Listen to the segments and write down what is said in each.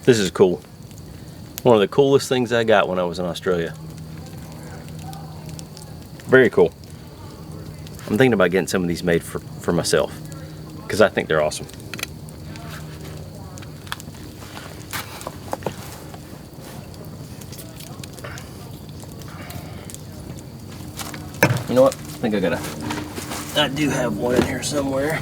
This is cool. One of the coolest things I got when I was in Australia. Very cool. I'm thinking about getting some of these made for myself because I think they're awesome. You know what? I think I do have one in here somewhere.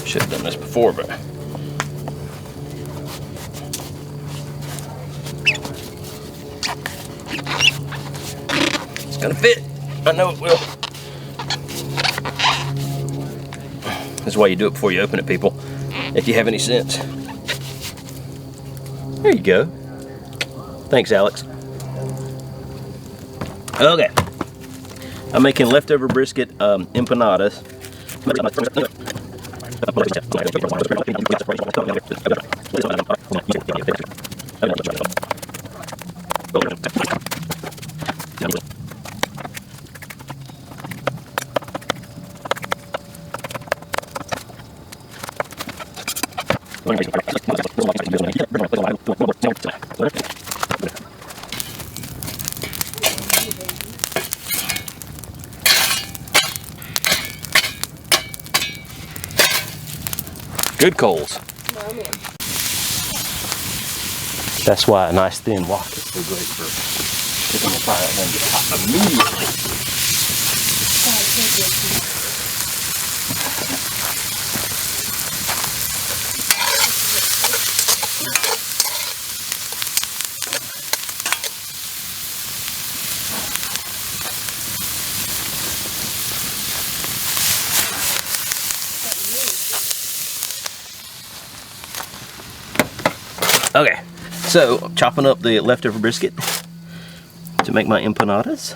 Should have done this before, but it's gonna fit. I know it will. That's why you do it before you open it, people. If you have any sense. There you go. Thanks, Alex. Okay. I'm making leftover brisket empanadas. Good coals. That's why a nice thin wok is so great for cooking the fire and get hot immediately. Okay, so I'm chopping up the leftover brisket to make my empanadas.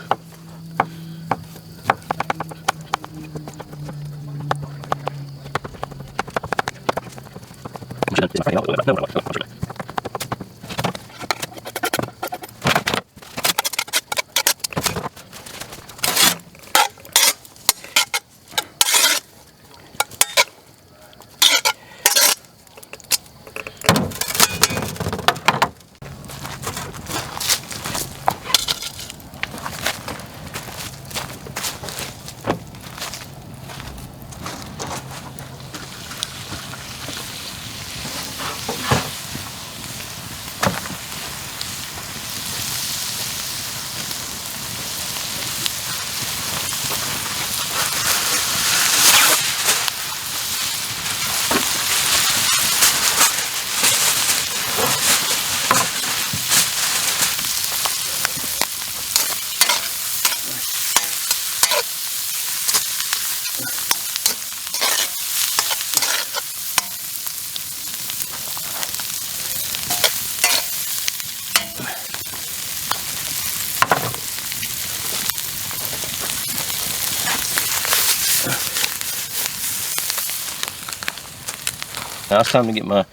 Now it's time to get my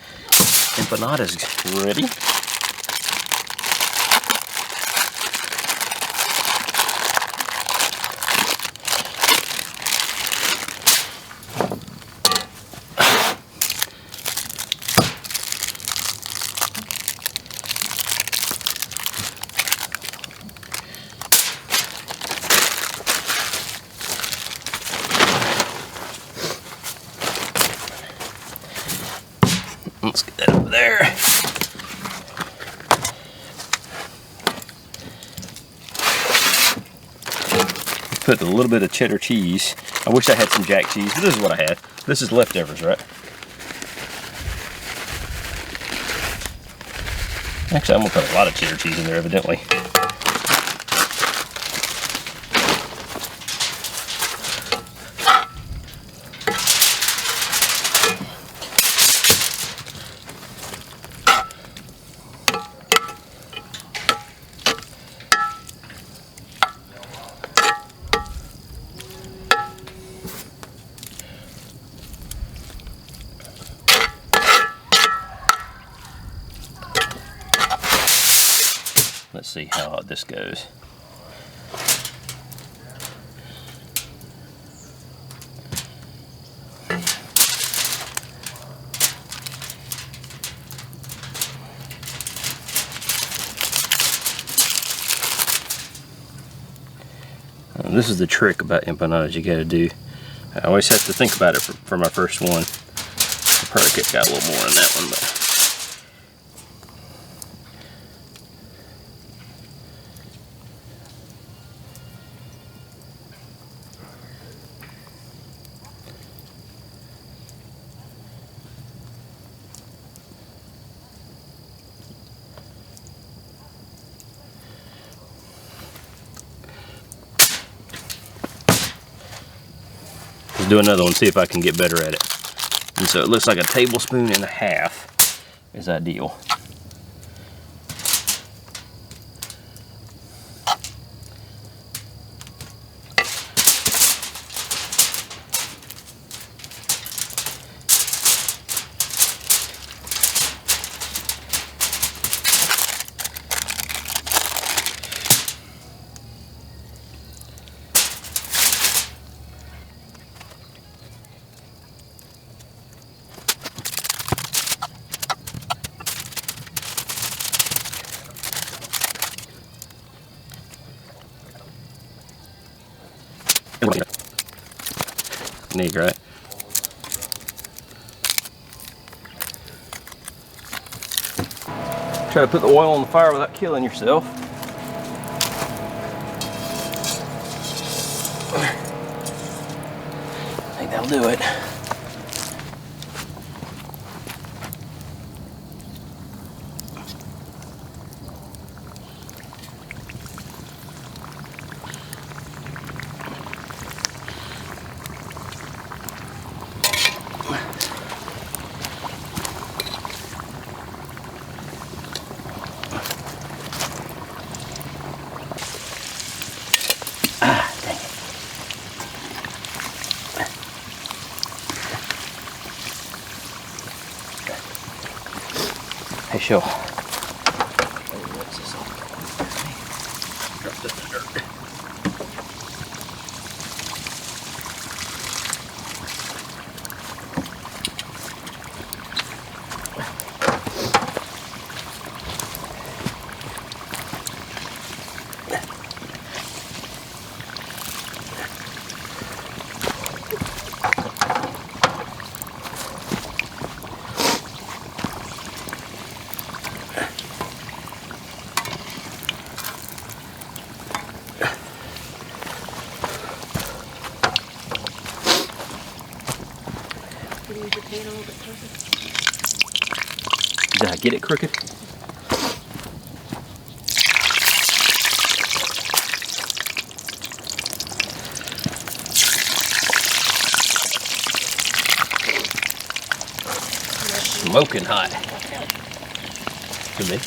empanadas ready. Let's get that over there. Put a little bit of cheddar cheese. I wish I had some jack cheese, but this is what I had. This is leftovers, right? Actually, I'm gonna put a lot of cheddar cheese in there, evidently. Let's see how hot this goes. And this is the trick about empanadas you gotta do. I always have to think about it for my first one. I probably could have got a little more on that one, but let's do another one, see if I can get better at it. And so it looks like a tablespoon and a half is ideal. Neat, right? Try to put the oil on the fire without killing yourself. I think that'll do it. Hey, show. What's this all? Drop this in the dirt. Did I get it crooked? Smoking hot. To me.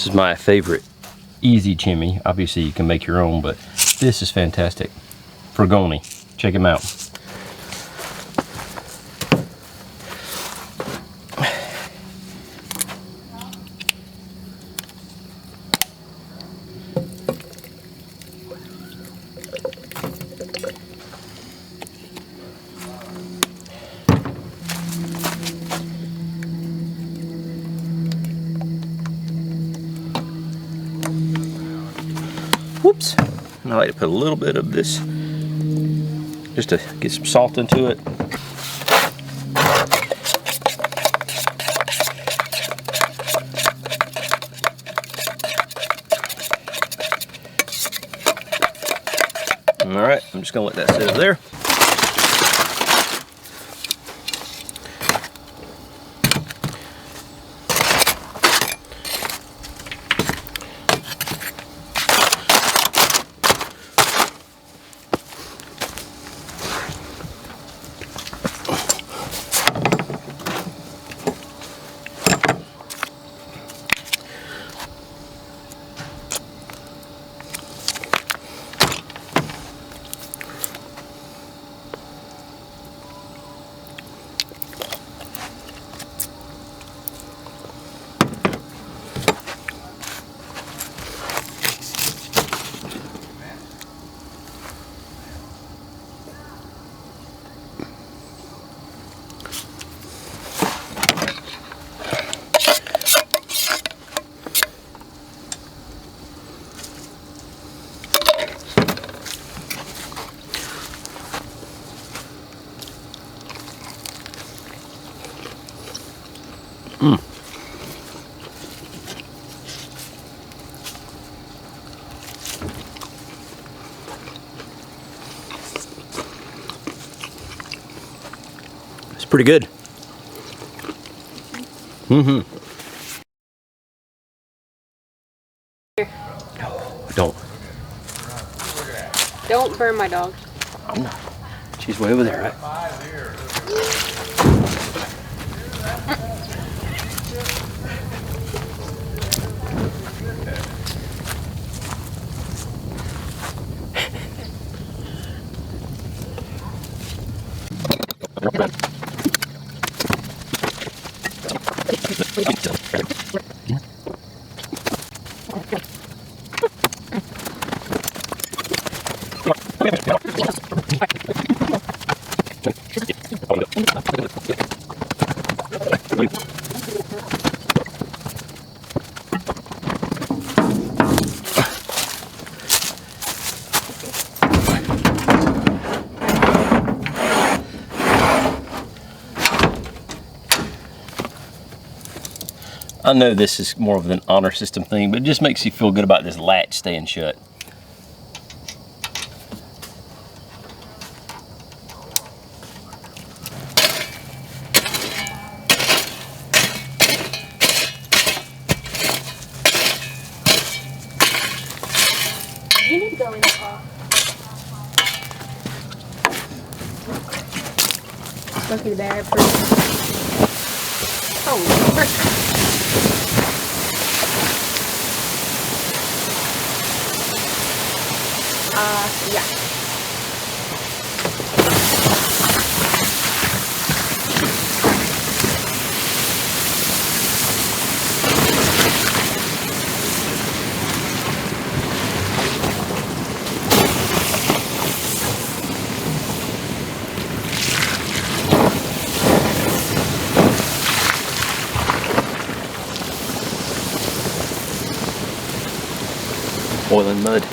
This is my favorite easy chimney. Obviously you can make your own, but this is fantastic. Fragoni, check him out. Whoops. I like to put a little bit of this just to get some salt into it. All right, I'm just gonna let that sit up there. It's pretty good. Oh, Don't burn my dog. I'm not. She's way over there, right? I know this is more of an honor system thing, but it just makes you feel good about this latch staying shut. You need to go in the car. Go through the bag first. Oh, Lord. Yeah. Oil and mud.